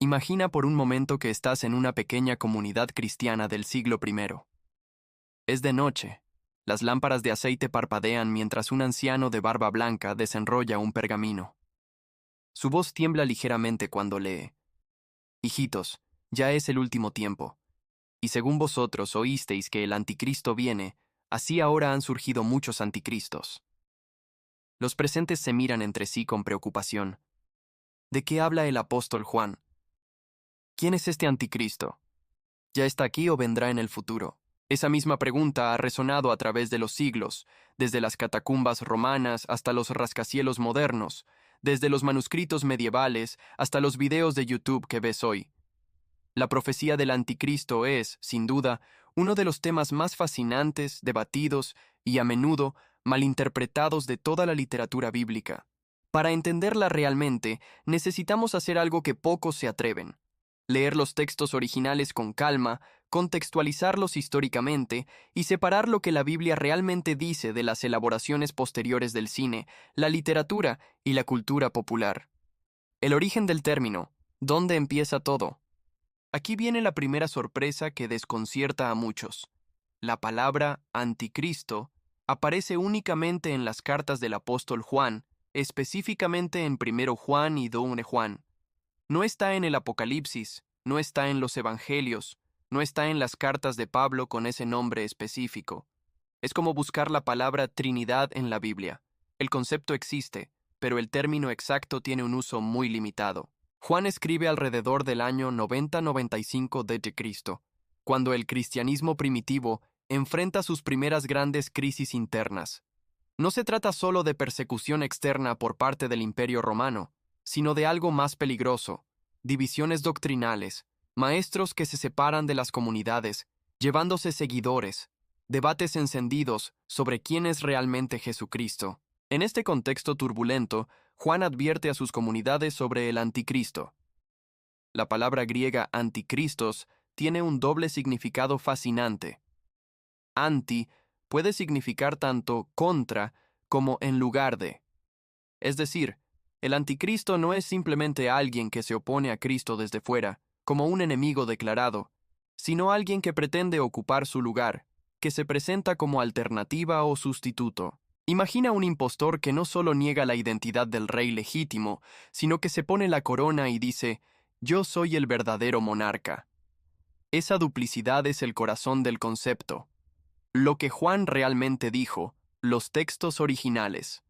Imagina por un momento que estás en una pequeña comunidad cristiana del siglo I. Es de noche. Las lámparas de aceite parpadean mientras un anciano de barba blanca desenrolla un pergamino. Su voz tiembla ligeramente cuando lee: Hijitos, ya es el último tiempo. Y según vosotros oísteis que el anticristo viene, así ahora han surgido muchos anticristos. Los presentes se miran entre sí con preocupación. ¿De qué habla el apóstol Juan? ¿Quién es este anticristo? ¿Ya está aquí o vendrá en el futuro? Esa misma pregunta ha resonado a través de los siglos, desde las catacumbas romanas hasta los rascacielos modernos, desde los manuscritos medievales hasta los videos de YouTube que ves hoy. La profecía del anticristo es, sin duda, uno de los temas más fascinantes, debatidos y, a menudo, malinterpretados de toda la literatura bíblica. Para entenderla realmente, necesitamos hacer algo que pocos se atreven: leer los textos originales con calma, contextualizarlos históricamente y separar lo que la Biblia realmente dice de las elaboraciones posteriores del cine, la literatura y la cultura popular. El origen del término: ¿dónde empieza todo? Aquí viene la primera sorpresa que desconcierta a muchos. La palabra anticristo aparece únicamente en las cartas del apóstol Juan, específicamente en 1 Juan y 2 Juan. No está en el Apocalipsis, no está en los Evangelios, no está en las cartas de Pablo con ese nombre específico. Es como buscar la palabra Trinidad en la Biblia. El concepto existe, pero el término exacto tiene un uso muy limitado. Juan escribe alrededor del año 90-95 d.C., cuando el cristianismo primitivo enfrenta sus primeras grandes crisis internas. No se trata solo de persecución externa por parte del Imperio Romano, sino de algo más peligroso: divisiones doctrinales, maestros que se separan de las comunidades, llevándose seguidores, debates encendidos sobre quién es realmente Jesucristo. En este contexto turbulento, Juan advierte a sus comunidades sobre el anticristo. La palabra griega anticristos tiene un doble significado fascinante. Anti puede significar tanto contra como en lugar de. Es decir, el anticristo no es simplemente alguien que se opone a Cristo desde fuera, como un enemigo declarado, sino alguien que pretende ocupar su lugar, que se presenta como alternativa o sustituto. Imagina un impostor que no solo niega la identidad del rey legítimo, sino que se pone la corona y dice: «Yo soy el verdadero monarca». Esa duplicidad es el corazón del concepto. Lo que Juan realmente dijo, los textos originales.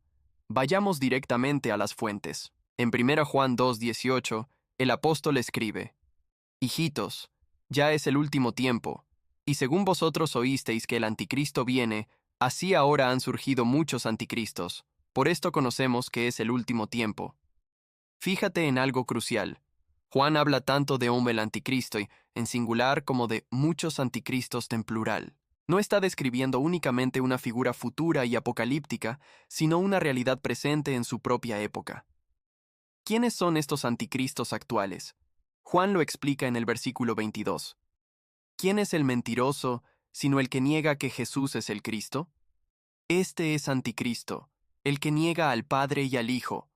Vayamos directamente a las fuentes. En 1 Juan 2:18, el apóstol escribe: Hijitos, ya es el último tiempo, y según vosotros oísteis que el anticristo viene, así ahora han surgido muchos anticristos. Por esto conocemos que es el último tiempo. Fíjate en algo crucial. Juan habla tanto de el anticristo en singular como de muchos anticristos en plural. No está describiendo únicamente una figura futura y apocalíptica, sino una realidad presente en su propia época. ¿Quiénes son estos anticristos actuales? Juan lo explica en el versículo 22. ¿Quién es el mentiroso, sino el que niega que Jesús es el Cristo? Este es anticristo, el que niega al Padre y al Hijo.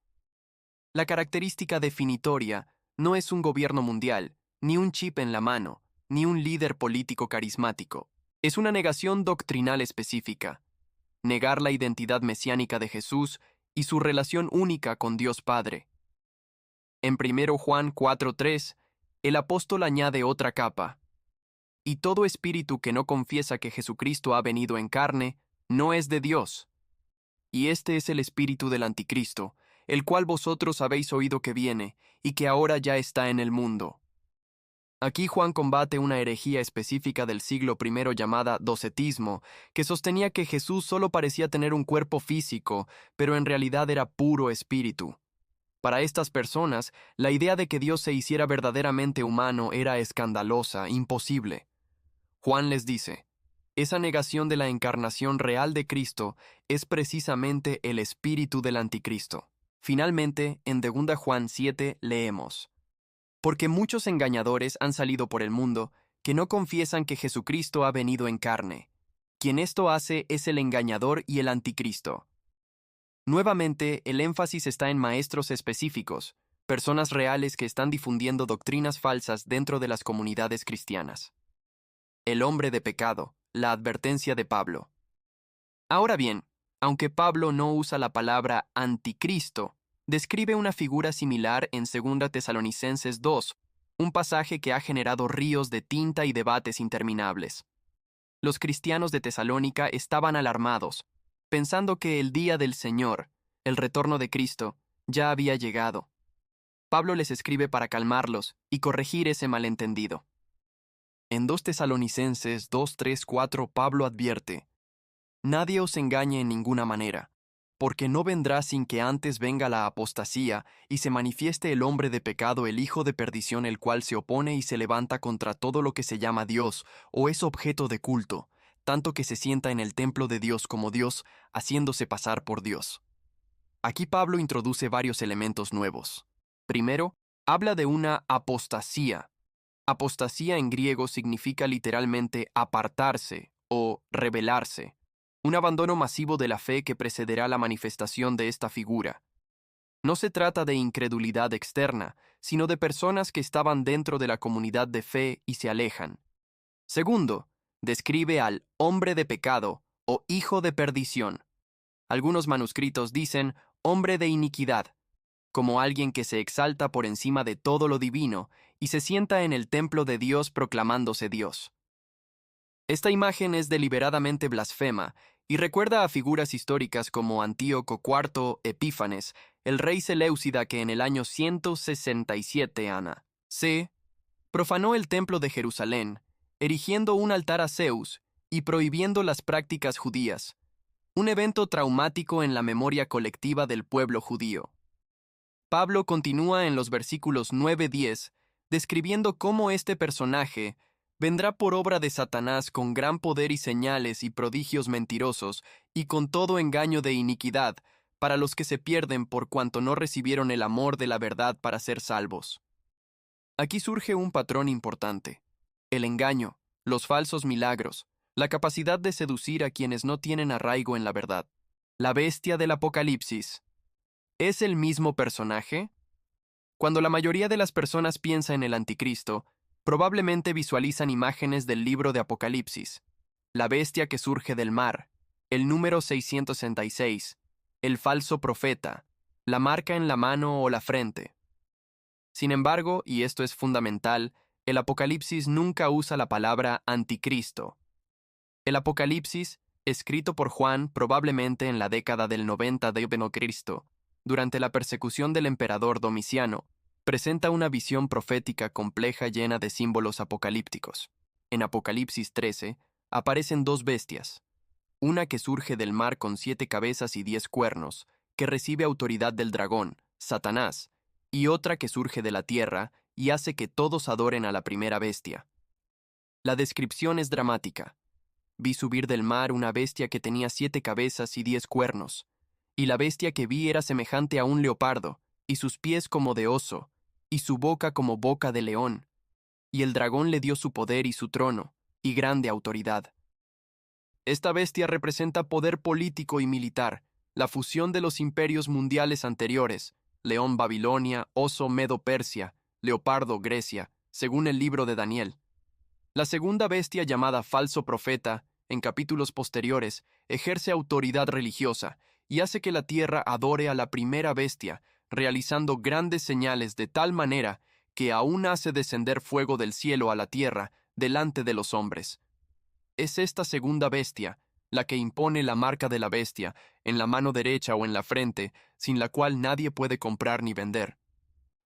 La característica definitoria no es un gobierno mundial, ni un chip en la mano, ni un líder político carismático. Es una negación doctrinal específica: negar la identidad mesiánica de Jesús y su relación única con Dios Padre. En 1 Juan 4:3, el apóstol añade otra capa: y todo espíritu que no confiesa que Jesucristo ha venido en carne, no es de Dios. Y este es el espíritu del anticristo, el cual vosotros habéis oído que viene, y que ahora ya está en el mundo. Aquí Juan combate una herejía específica del siglo I llamada docetismo, que sostenía que Jesús solo parecía tener un cuerpo físico, pero en realidad era puro espíritu. Para estas personas, la idea de que Dios se hiciera verdaderamente humano era escandalosa, imposible. Juan les dice: esa negación de la encarnación real de Cristo es precisamente el espíritu del anticristo. Finalmente, en 2 Juan 7 leemos: porque muchos engañadores han salido por el mundo que no confiesan que Jesucristo ha venido en carne. Quien esto hace es el engañador y el anticristo. Nuevamente, el énfasis está en maestros específicos, personas reales que están difundiendo doctrinas falsas dentro de las comunidades cristianas. El hombre de pecado, la advertencia de Pablo. Ahora bien, aunque Pablo no usa la palabra anticristo, describe una figura similar en 2 Tesalonicenses 2, un pasaje que ha generado ríos de tinta y debates interminables. Los cristianos de Tesalónica estaban alarmados, pensando que el día del Señor, el retorno de Cristo, ya había llegado. Pablo les escribe para calmarlos y corregir ese malentendido. En 2 Tesalonicenses 2, 3, 4, Pablo advierte: nadie os engañe en ninguna manera, porque no vendrá sin que antes venga la apostasía y se manifieste el hombre de pecado, el hijo de perdición, el cual se opone y se levanta contra todo lo que se llama Dios o es objeto de culto, tanto que se sienta en el templo de Dios como Dios, haciéndose pasar por Dios. Aquí Pablo introduce varios elementos nuevos. Primero, habla de una apostasía. Apostasía en griego significa literalmente apartarse o rebelarse, un abandono masivo de la fe que precederá la manifestación de esta figura. No se trata de incredulidad externa, sino de personas que estaban dentro de la comunidad de fe y se alejan. Segundo, describe al hombre de pecado o hijo de perdición. Algunos manuscritos dicen hombre de iniquidad, como alguien que se exalta por encima de todo lo divino y se sienta en el templo de Dios proclamándose Dios. Esta imagen es deliberadamente blasfema y recuerda a figuras históricas como Antíoco IV Epífanes, el rey Seleucida que en el año 167 a.C. profanó el templo de Jerusalén, erigiendo un altar a Zeus y prohibiendo las prácticas judías, un evento traumático en la memoria colectiva del pueblo judío. Pablo continúa en los versículos 9-10, describiendo cómo este personaje vendrá por obra de Satanás con gran poder y señales y prodigios mentirosos, y con todo engaño de iniquidad, para los que se pierden por cuanto no recibieron el amor de la verdad para ser salvos. Aquí surge un patrón importante: el engaño, los falsos milagros, la capacidad de seducir a quienes no tienen arraigo en la verdad. La bestia del Apocalipsis. ¿Es el mismo personaje? Cuando la mayoría de las personas piensa en el anticristo, probablemente visualizan imágenes del libro de Apocalipsis, la bestia que surge del mar, el número 666, el falso profeta, la marca en la mano o la frente. Sin embargo, y esto es fundamental, el Apocalipsis nunca usa la palabra anticristo. El Apocalipsis, escrito por Juan probablemente en la década del 90 de Cristo, durante la persecución del emperador Domiciano, presenta una visión profética compleja llena de símbolos apocalípticos. En Apocalipsis 13 aparecen dos bestias, una que surge del mar con 7 cabezas y 10 cuernos, que recibe autoridad del dragón, Satanás, y otra que surge de la tierra y hace que todos adoren a la primera bestia. La descripción es dramática. Vi subir del mar una bestia que tenía 7 cabezas y 10 cuernos, y la bestia que vi era semejante a un leopardo, y sus pies como de oso, y su boca como boca de león. Y el dragón le dio su poder y su trono, y grande autoridad. Esta bestia representa poder político y militar, la fusión de los imperios mundiales anteriores, león Babilonia, oso Medo-Persia, leopardo Grecia, según el libro de Daniel. La segunda bestia, llamada falso profeta, en capítulos posteriores, ejerce autoridad religiosa y hace que la tierra adore a la primera bestia, realizando grandes señales de tal manera que aún hace descender fuego del cielo a la tierra delante de los hombres. Es esta segunda bestia la que impone la marca de la bestia en la mano derecha o en la frente, sin la cual nadie puede comprar ni vender.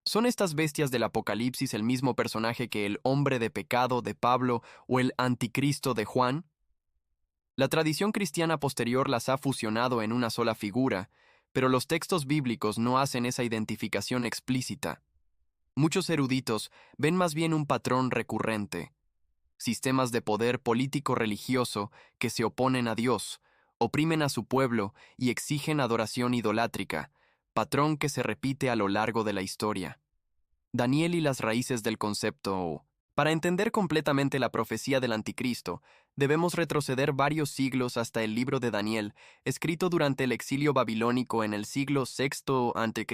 ¿Son estas bestias del Apocalipsis el mismo personaje que el hombre de pecado de Pablo o el anticristo de Juan? La tradición cristiana posterior las ha fusionado en una sola figura, pero los textos bíblicos no hacen esa identificación explícita. Muchos eruditos ven más bien un patrón recurrente: sistemas de poder político-religioso que se oponen a Dios, oprimen a su pueblo y exigen adoración idolátrica, patrón que se repite a lo largo de la historia. Daniel y las raíces del concepto. Para entender completamente la profecía del anticristo, debemos retroceder varios siglos hasta el libro de Daniel, escrito durante el exilio babilónico en el siglo VI a.C.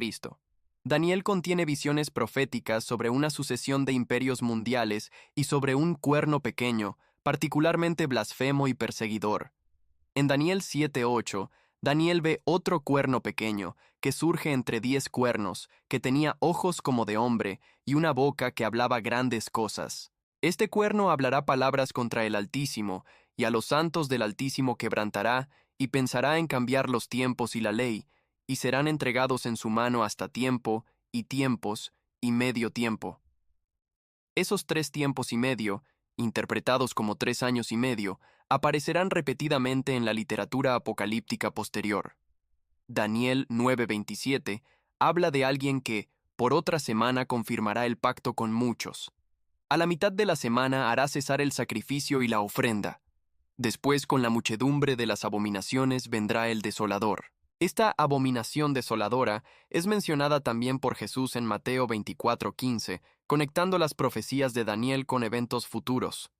Daniel contiene visiones proféticas sobre una sucesión de imperios mundiales y sobre un cuerno pequeño, particularmente blasfemo y perseguidor. En Daniel 7:8, Daniel ve otro cuerno pequeño, que surge entre 10 cuernos, que tenía ojos como de hombre y una boca que hablaba grandes cosas. Este cuerno hablará palabras contra el Altísimo, y a los santos del Altísimo quebrantará, y pensará en cambiar los tiempos y la ley, y serán entregados en su mano hasta tiempo, y tiempos, y medio tiempo. Esos 3 tiempos y medio, interpretados como 3 años y medio, aparecerán repetidamente en la literatura apocalíptica posterior. Daniel 9:27 habla de alguien que, por otra semana, confirmará el pacto con muchos. A la mitad de la semana hará cesar el sacrificio y la ofrenda. Después, con la muchedumbre de las abominaciones, vendrá el desolador. Esta abominación desoladora es mencionada también por Jesús en Mateo 24:15, conectando las profecías de Daniel con eventos futuros.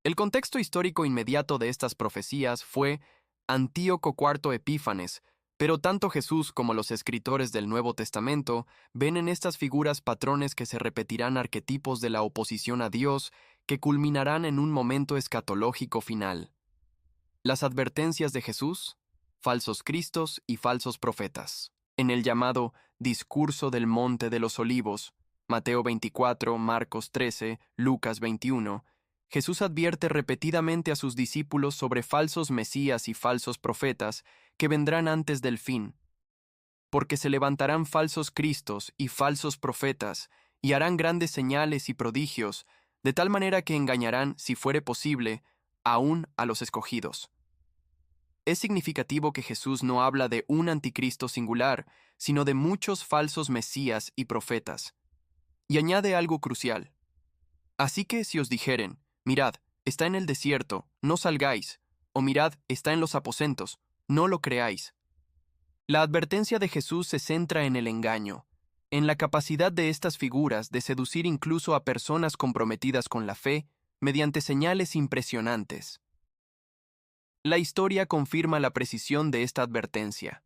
El contexto histórico inmediato de estas profecías fue Antíoco IV Epífanes, pero tanto Jesús como los escritores del Nuevo Testamento ven en estas figuras patrones que se repetirán, arquetipos de la oposición a Dios que culminarán en un momento escatológico final. Las advertencias de Jesús: falsos cristos y falsos profetas. En el llamado Discurso del Monte de los Olivos, Mateo 24, Marcos 13, Lucas 21, Jesús advierte repetidamente a sus discípulos sobre falsos mesías y falsos profetas que vendrán antes del fin, porque se levantarán falsos cristos y falsos profetas, y harán grandes señales y prodigios, de tal manera que engañarán, si fuere posible, aún a los escogidos. Es significativo que Jesús no habla de un anticristo singular, sino de muchos falsos mesías y profetas. Y añade algo crucial. Así que si os dijeren: mirad, está en el desierto, no salgáis, o mirad, está en los aposentos, no lo creáis. La advertencia de Jesús se centra en el engaño, en la capacidad de estas figuras de seducir incluso a personas comprometidas con la fe mediante señales impresionantes. La historia confirma la precisión de esta advertencia.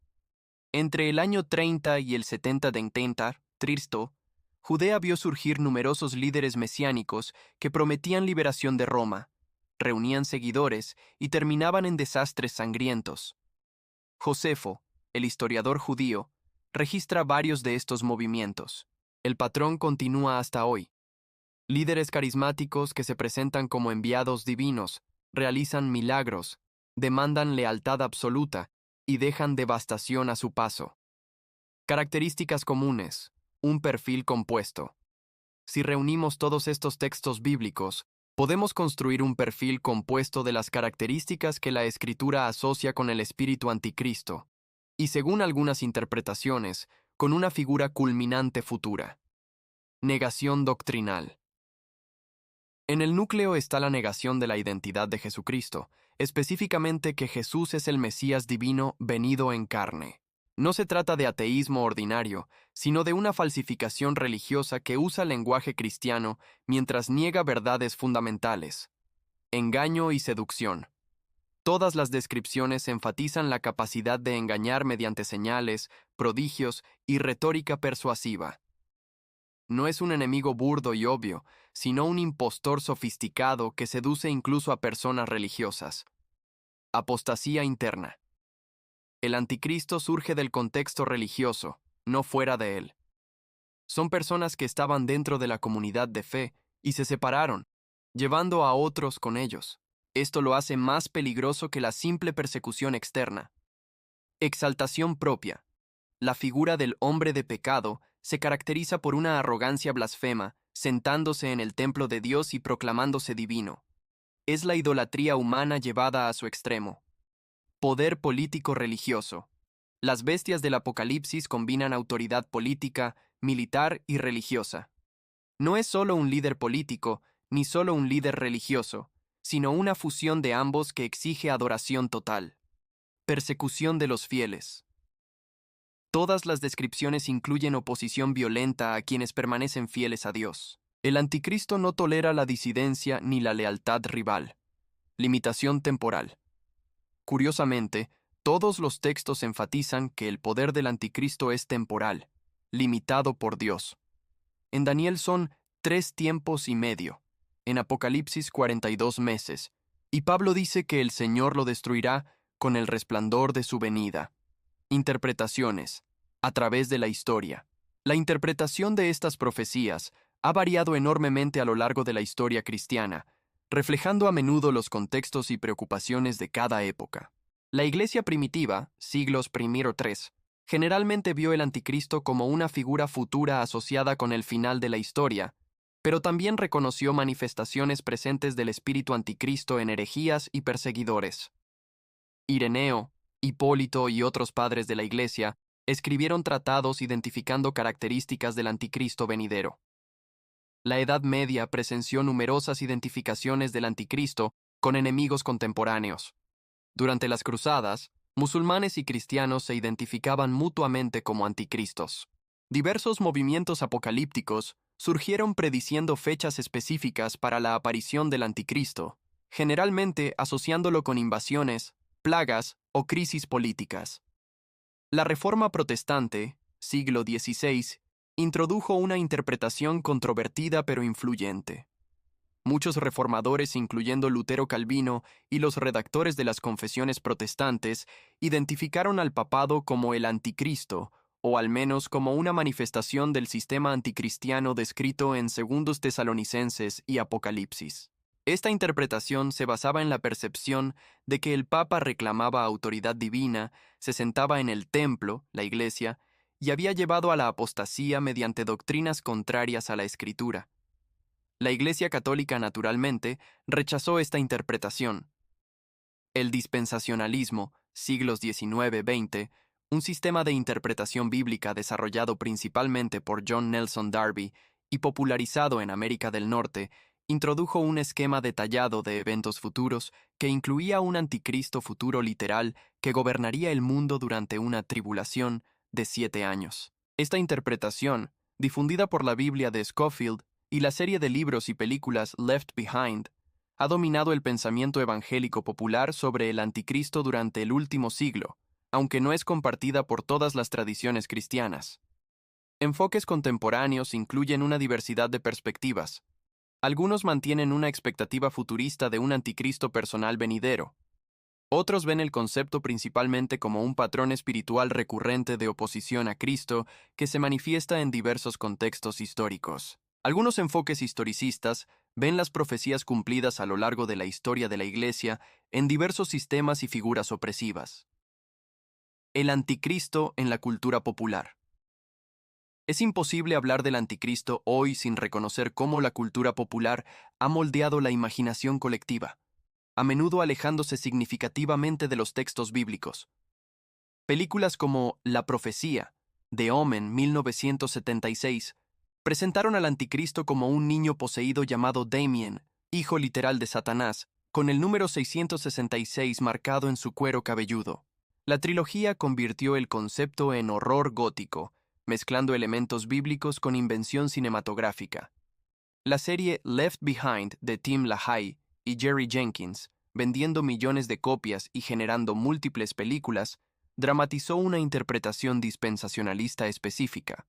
Entre el año 30 y el 70 de Ententar, Cristo, Judea vio surgir numerosos líderes mesiánicos que prometían liberación de Roma, reunían seguidores y terminaban en desastres sangrientos. Josefo, el historiador judío, registra varios de estos movimientos. El patrón continúa hasta hoy. Líderes carismáticos que se presentan como enviados divinos, realizan milagros, demandan lealtad absoluta y dejan devastación a su paso. Características comunes: un perfil compuesto. Si reunimos todos estos textos bíblicos, podemos construir un perfil compuesto de las características que la Escritura asocia con el espíritu anticristo, y según algunas interpretaciones, con una figura culminante futura. Negación doctrinal. En el núcleo está la negación de la identidad de Jesucristo, específicamente que Jesús es el Mesías divino venido en carne. No se trata de ateísmo ordinario, sino de una falsificación religiosa que usa lenguaje cristiano mientras niega verdades fundamentales. Engaño y seducción. Todas las descripciones enfatizan la capacidad de engañar mediante señales, prodigios y retórica persuasiva. No es un enemigo burdo y obvio, sino un impostor sofisticado que seduce incluso a personas religiosas. Apostasía interna. El anticristo surge del contexto religioso, no fuera de él. Son personas que estaban dentro de la comunidad de fe y se separaron, llevando a otros con ellos. Esto lo hace más peligroso que la simple persecución externa. Exaltación propia. La figura del hombre de pecado se caracteriza por una arrogancia blasfema, sentándose en el templo de Dios y proclamándose divino. Es la idolatría humana llevada a su extremo. Poder político religioso. Las bestias del Apocalipsis combinan autoridad política, militar y religiosa. No es solo un líder político, ni solo un líder religioso, sino una fusión de ambos que exige adoración total. Persecución de los fieles. Todas las descripciones incluyen oposición violenta a quienes permanecen fieles a Dios. El anticristo no tolera la disidencia ni la lealtad rival. Limitación temporal. Curiosamente, todos los textos enfatizan que el poder del anticristo es temporal. limitado por Dios. En Daniel son 3 tiempos y medio, en Apocalipsis 42 meses, y Pablo dice que el Señor lo destruirá con el resplandor de su venida. Interpretaciones, a través de la historia. La interpretación de estas profecías ha variado enormemente a lo largo de la historia cristiana, reflejando a menudo los contextos y preocupaciones de cada época. La Iglesia primitiva, siglos I-III, generalmente vio el anticristo como una figura futura asociada con el final de la historia, pero también reconoció manifestaciones presentes del espíritu anticristo en herejías y perseguidores. Ireneo, Hipólito y otros padres de la Iglesia escribieron tratados identificando características del anticristo venidero. La Edad Media presenció numerosas identificaciones del anticristo con enemigos contemporáneos. Durante las cruzadas, musulmanes y cristianos se identificaban mutuamente como anticristos. Diversos movimientos apocalípticos surgieron prediciendo fechas específicas para la aparición del anticristo, generalmente asociándolo con invasiones, plagas o crisis políticas. La Reforma Protestante, siglo XVI, introdujo una interpretación controvertida pero influyente. Muchos reformadores, incluyendo Lutero Calvino y los redactores de las confesiones protestantes, identificaron al papado como el anticristo, o al menos como una manifestación del sistema anticristiano descrito en 2 Tesalonicenses y Apocalipsis. Esta interpretación se basaba en la percepción de que el Papa reclamaba autoridad divina, se sentaba en el templo, la Iglesia, y había llevado a la apostasía mediante doctrinas contrarias a la Escritura. La Iglesia Católica, naturalmente, rechazó esta interpretación. El dispensacionalismo, siglos XIX-XX, un sistema de interpretación bíblica desarrollado principalmente por John Nelson Darby y popularizado en América del Norte, introdujo un esquema detallado de eventos futuros que incluía un anticristo futuro literal que gobernaría el mundo durante una tribulación de 7 años. Esta interpretación, difundida por la Biblia de Scofield y la serie de libros y películas Left Behind, ha dominado el pensamiento evangélico popular sobre el anticristo durante el último siglo, aunque no es compartida por todas las tradiciones cristianas. Enfoques contemporáneos incluyen una diversidad de perspectivas. Algunos mantienen una expectativa futurista de un anticristo personal venidero. Otros ven el concepto principalmente como un patrón espiritual recurrente de oposición a Cristo que se manifiesta en diversos contextos históricos. Algunos enfoques historicistas ven las profecías cumplidas a lo largo de la historia de la Iglesia en diversos sistemas y figuras opresivas. El anticristo en la cultura popular. Es imposible hablar del anticristo hoy sin reconocer cómo la cultura popular ha moldeado la imaginación colectiva, a menudo alejándose significativamente de los textos bíblicos. Películas como La Profecía, de Omen, 1976, presentaron al anticristo como un niño poseído llamado Damien, hijo literal de Satanás, con el número 666 marcado en su cuero cabelludo. La trilogía convirtió el concepto en horror gótico, mezclando elementos bíblicos con invención cinematográfica. La serie Left Behind de Tim LaHaye y Jerry Jenkins, vendiendo millones de copias y generando múltiples películas, dramatizó una interpretación dispensacionalista específica.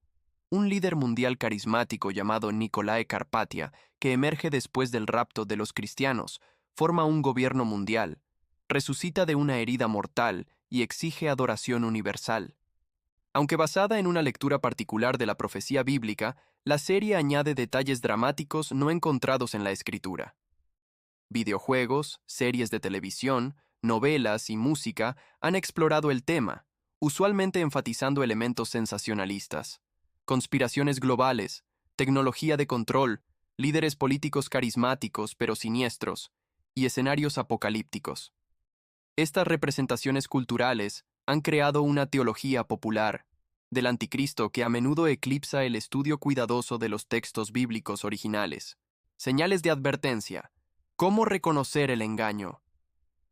Un líder mundial carismático llamado Nicolae Carpathia, que emerge después del rapto de los cristianos, forma un gobierno mundial, resucita de una herida mortal y exige adoración universal. Aunque basada en una lectura particular de la profecía bíblica, la serie añade detalles dramáticos no encontrados en la Escritura. Videojuegos, series de televisión, novelas y música han explorado el tema, usualmente enfatizando elementos sensacionalistas. Conspiraciones globales, tecnología de control, líderes políticos carismáticos pero siniestros, y escenarios apocalípticos. Estas representaciones culturales han creado una teología popular del anticristo que a menudo eclipsa el estudio cuidadoso de los textos bíblicos originales. Señales de advertencia. ¿Cómo reconocer el engaño?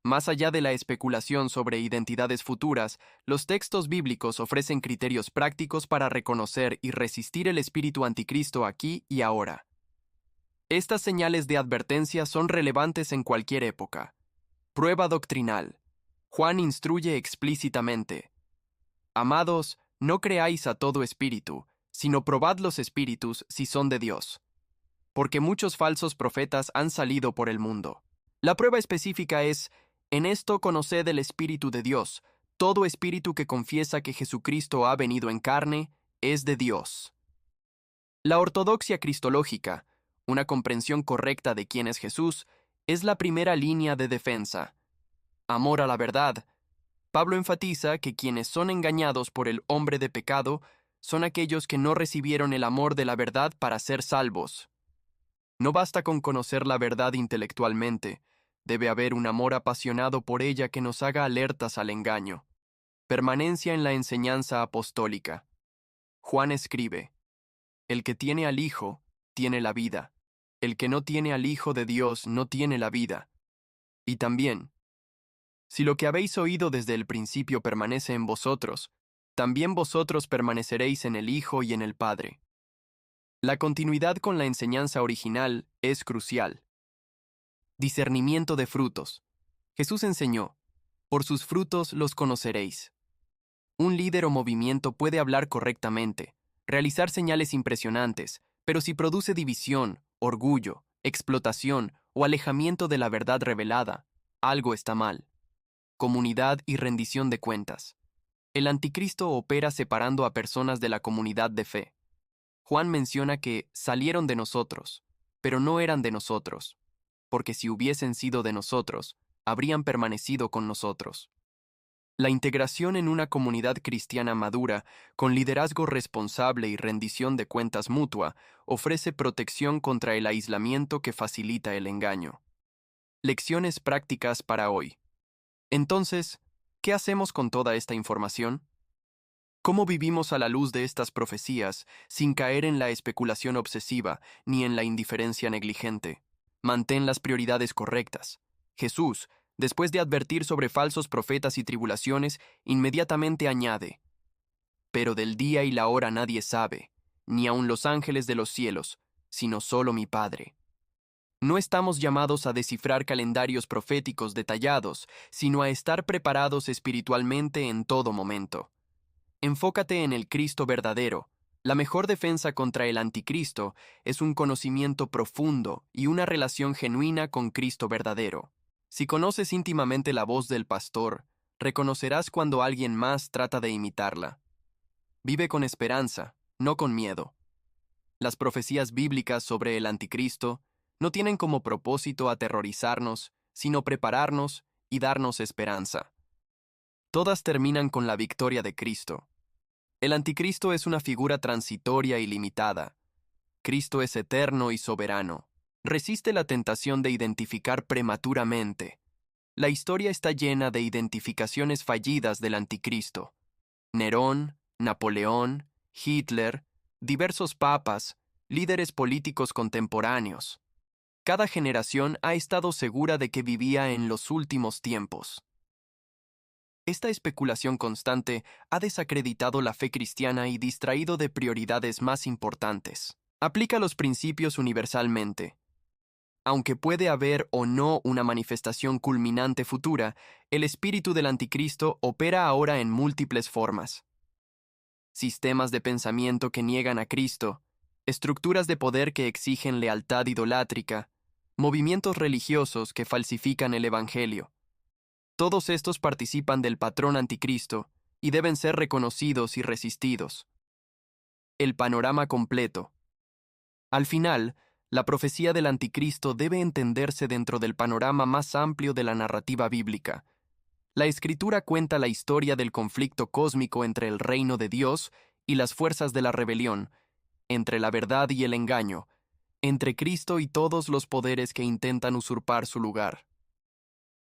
Más allá de la especulación sobre identidades futuras, los textos bíblicos ofrecen criterios prácticos para reconocer y resistir el espíritu anticristo aquí y ahora. Estas señales de advertencia son relevantes en cualquier época. Prueba doctrinal. Juan instruye explícitamente: Amados, no creáis a todo espíritu, sino probad los espíritus si son de Dios, porque muchos falsos profetas han salido por el mundo. La prueba específica es, en esto conoced el Espíritu de Dios. Todo espíritu que confiesa que Jesucristo ha venido en carne es de Dios. La ortodoxia cristológica, una comprensión correcta de quién es Jesús, es la primera línea de defensa. Amor a la verdad. Pablo enfatiza que quienes son engañados por el hombre de pecado son aquellos que no recibieron el amor de la verdad para ser salvos. No basta con conocer la verdad intelectualmente, debe haber un amor apasionado por ella que nos haga alertas al engaño. Permanencia en la enseñanza apostólica. Juan escribe: el que tiene al Hijo, tiene la vida. El que no tiene al Hijo de Dios no tiene la vida. Y también, si lo que habéis oído desde el principio permanece en vosotros, también vosotros permaneceréis en el Hijo y en el Padre. La continuidad con la enseñanza original es crucial. Discernimiento de frutos. Jesús enseñó: por sus frutos los conoceréis. Un líder o movimiento puede hablar correctamente, realizar señales impresionantes, pero si produce división, orgullo, explotación o alejamiento de la verdad revelada, algo está mal. Comunidad y rendición de cuentas. El anticristo opera separando a personas de la comunidad de fe. Juan menciona que salieron de nosotros, pero no eran de nosotros, porque si hubiesen sido de nosotros, habrían permanecido con nosotros. La integración en una comunidad cristiana madura, con liderazgo responsable y rendición de cuentas mutua, ofrece protección contra el aislamiento que facilita el engaño. Lecciones prácticas para hoy. Entonces, ¿qué hacemos con toda esta información? ¿Cómo vivimos a la luz de estas profecías sin caer en la especulación obsesiva ni en la indiferencia negligente? Mantén las prioridades correctas. Jesús, después de advertir sobre falsos profetas y tribulaciones, inmediatamente añade: pero del día y la hora nadie sabe, ni aun los ángeles de los cielos, sino solo mi Padre. No estamos llamados a descifrar calendarios proféticos detallados, sino a estar preparados espiritualmente en todo momento. Enfócate en el Cristo verdadero. La mejor defensa contra el anticristo es un conocimiento profundo y una relación genuina con Cristo verdadero. Si conoces íntimamente la voz del pastor, reconocerás cuando alguien más trata de imitarla. Vive con esperanza, no con miedo. Las profecías bíblicas sobre el anticristo no tienen como propósito aterrorizarnos, sino prepararnos y darnos esperanza. Todas terminan con la victoria de Cristo. El anticristo es una figura transitoria y limitada. Cristo es eterno y soberano. Resiste la tentación de identificar prematuramente. La historia está llena de identificaciones fallidas del anticristo. Nerón, Napoleón, Hitler, diversos papas, líderes políticos contemporáneos. Cada generación ha estado segura de que vivía en los últimos tiempos. Esta especulación constante ha desacreditado la fe cristiana y distraído de prioridades más importantes. Aplica los principios universalmente. Aunque puede haber o no una manifestación culminante futura, el espíritu del anticristo opera ahora en múltiples formas. Sistemas de pensamiento que niegan a Cristo, estructuras de poder que exigen lealtad idolátrica, movimientos religiosos que falsifican el Evangelio. Todos estos participan del patrón anticristo y deben ser reconocidos y resistidos. El panorama completo. Al final, la profecía del anticristo debe entenderse dentro del panorama más amplio de la narrativa bíblica. La Escritura cuenta la historia del conflicto cósmico entre el reino de Dios y las fuerzas de la rebelión, entre la verdad y el engaño, entre Cristo y todos los poderes que intentan usurpar su lugar.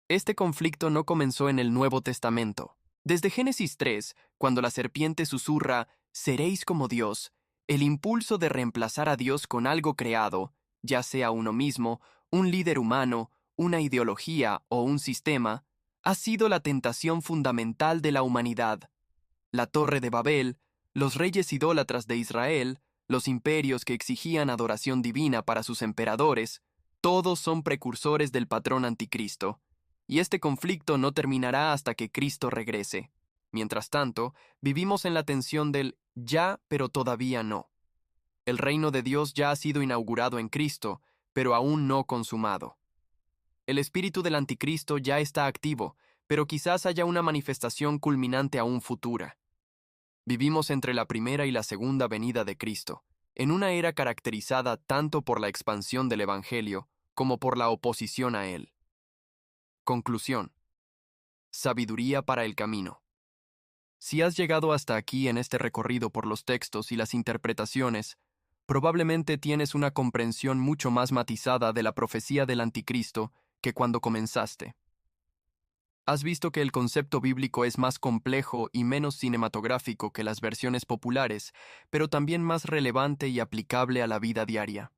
Este conflicto no comenzó en el Nuevo Testamento. Desde Génesis 3, cuando la serpiente susurra, «Seréis como Dios», el impulso de reemplazar a Dios con algo creado, ya sea uno mismo, un líder humano, una ideología o un sistema, ha sido la tentación fundamental de la humanidad. La Torre de Babel, los reyes idólatras de Israel, los imperios que exigían adoración divina para sus emperadores, todos son precursores del patrón anticristo. Y este conflicto no terminará hasta que Cristo regrese. Mientras tanto, vivimos en la tensión del Ya, pero todavía no. El reino de Dios ya ha sido inaugurado en Cristo, pero aún no consumado. El espíritu del anticristo ya está activo, pero quizás haya una manifestación culminante aún futura. Vivimos entre la primera y la segunda venida de Cristo, en una era caracterizada tanto por la expansión del Evangelio como por la oposición a él. Conclusión. Sabiduría para el camino. Si has llegado hasta aquí en este recorrido por los textos y las interpretaciones, probablemente tienes una comprensión mucho más matizada de la profecía del anticristo que cuando comenzaste. Has visto que el concepto bíblico es más complejo y menos cinematográfico que las versiones populares, pero también más relevante y aplicable a la vida diaria.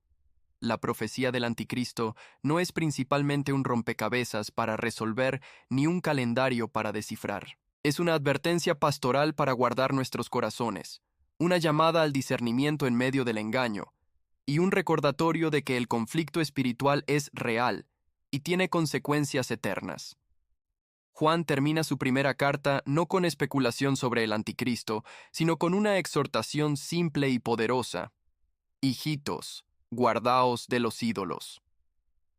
La profecía del anticristo no es principalmente un rompecabezas para resolver ni un calendario para descifrar. Es una advertencia pastoral para guardar nuestros corazones, una llamada al discernimiento en medio del engaño, y un recordatorio de que el conflicto espiritual es real y tiene consecuencias eternas. Juan termina su primera carta no con especulación sobre el anticristo, sino con una exhortación simple y poderosa. Hijitos, guardaos de los ídolos.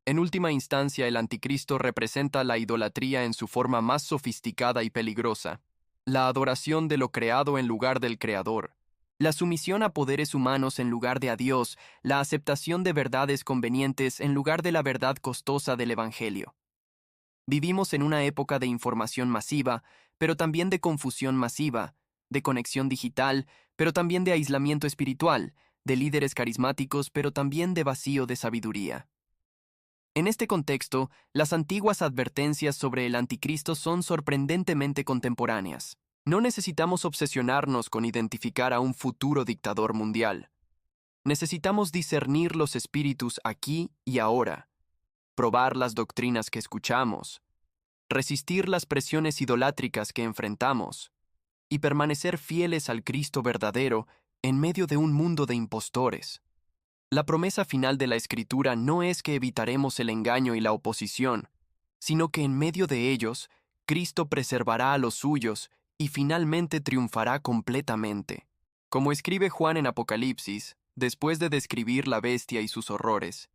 En última instancia, el anticristo representa la idolatría en su forma más sofisticada y peligrosa, la adoración de lo creado en lugar del creador, la sumisión a poderes humanos en lugar de a Dios, la aceptación de verdades convenientes en lugar de la verdad costosa del Evangelio. Vivimos en una época de información masiva, pero también de confusión masiva, de conexión digital, pero también de aislamiento espiritual, de líderes carismáticos, pero también de vacío de sabiduría. En este contexto, las antiguas advertencias sobre el anticristo son sorprendentemente contemporáneas. No necesitamos obsesionarnos con identificar a un futuro dictador mundial. Necesitamos discernir los espíritus aquí y ahora, probar las doctrinas que escuchamos, resistir las presiones idolátricas que enfrentamos y permanecer fieles al Cristo verdadero en medio de un mundo de impostores. La promesa final de la Escritura no es que evitaremos el engaño y la oposición, sino que en medio de ellos, Cristo preservará a los suyos y finalmente triunfará completamente. Como escribe Juan en Apocalipsis, después de describir la bestia y sus horrores,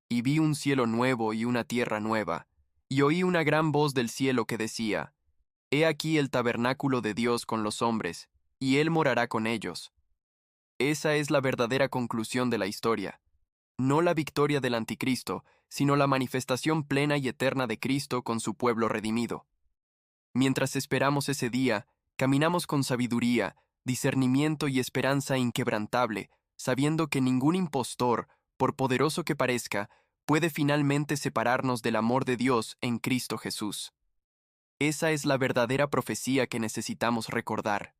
y vi un cielo nuevo y una tierra nueva, y oí una gran voz del cielo que decía, He aquí el tabernáculo de Dios con los hombres, y Él morará con ellos. Esa es la verdadera conclusión de la historia. No la victoria del anticristo, sino la manifestación plena y eterna de Cristo con su pueblo redimido. Mientras esperamos ese día, caminamos con sabiduría, discernimiento y esperanza inquebrantable, sabiendo que ningún impostor, por poderoso que parezca, puede finalmente separarnos del amor de Dios en Cristo Jesús. Esa es la verdadera profecía que necesitamos recordar.